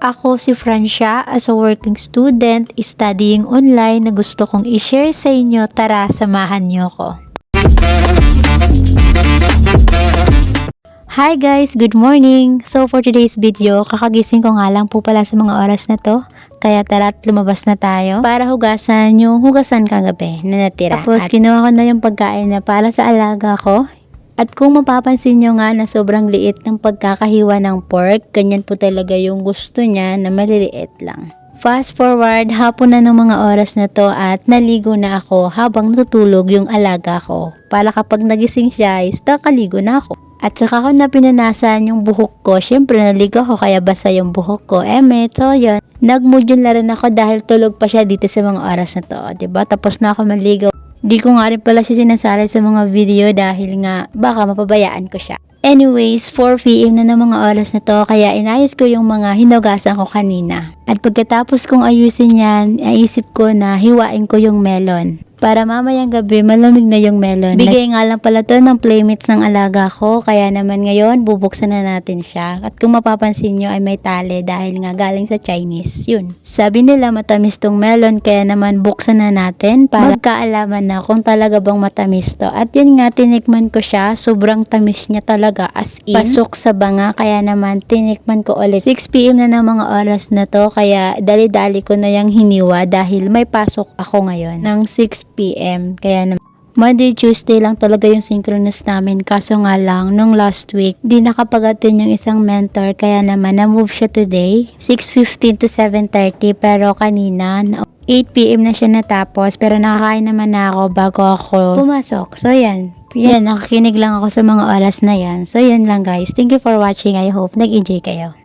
Ako si Francia, as a working student, studying online na gusto kong i-share sa inyo. Tara, samahan niyo ko. Hi guys, good morning! So for today's video, kakagising ko nga lang po pala sa mga oras na to. Kaya tara't lumabas na tayo para hugasan yung hugasan kagabi na natira. Tapos kinuha ko na yung pagkain na para sa alaga ko. At kung mapapansin nyo nga na sobrang liit ng pagkakahiwa ng pork, ganyan po talaga yung gusto niya na maliliit lang. Fast forward, hapon na ng mga oras na to at naligo na ako habang natutulog yung alaga ko. Para kapag nagising siya, is nakaligo na ako. At saka ko na pinanasan yung buhok ko. Syempre naligo ako kaya basa yung buhok ko. So yun, nagmudyon na rin ako dahil tulog pa siya dito sa mga oras na to. Diba? Tapos na ako maligo. Di ko nga rin pala siya sinasali sa mga video dahil nga baka mapabayaan ko siya. Anyways, 4 PM na ng mga oras na to kaya inayos ko yung mga hinugasan ko kanina. At pagkatapos kong ayusin yan, naisip ko na hiwain ko yung melon. Para mamayang gabi malamig na yung melon. Bigay nga lang pala to ng playmates ng alaga ko kaya naman ngayon bubuksan na natin siya. At kung mapapansin nyo ay may tali dahil nga galing sa Chinese. Yun. Sabi nila matamis tong melon kaya naman buksan na natin para magkaalaman na kung talaga bang matamis to. At yun nga tinikman ko siya. Sobrang tamis niya talaga as in. Pasok sa banga kaya naman tinikman ko ulit. 6 PM na ng mga oras na to kaya dali-dali ko na yung hiniwa dahil may pasok ako ngayon ng 6 PM. Kaya naman Monday, Tuesday lang talaga yung synchronous namin. Kaso nga lang, nung last week, di nakapag-attend yung isang mentor. Kaya naman, na-move siya today. 6:15 to 7:30. Pero kanina, 8 PM na siya natapos. Pero nakakain naman na ako bago ako pumasok. So, yan. Yan, nakakinig lang ako sa mga oras na yan. So, yan lang guys. Thank you for watching. I hope nag-enjoy kayo.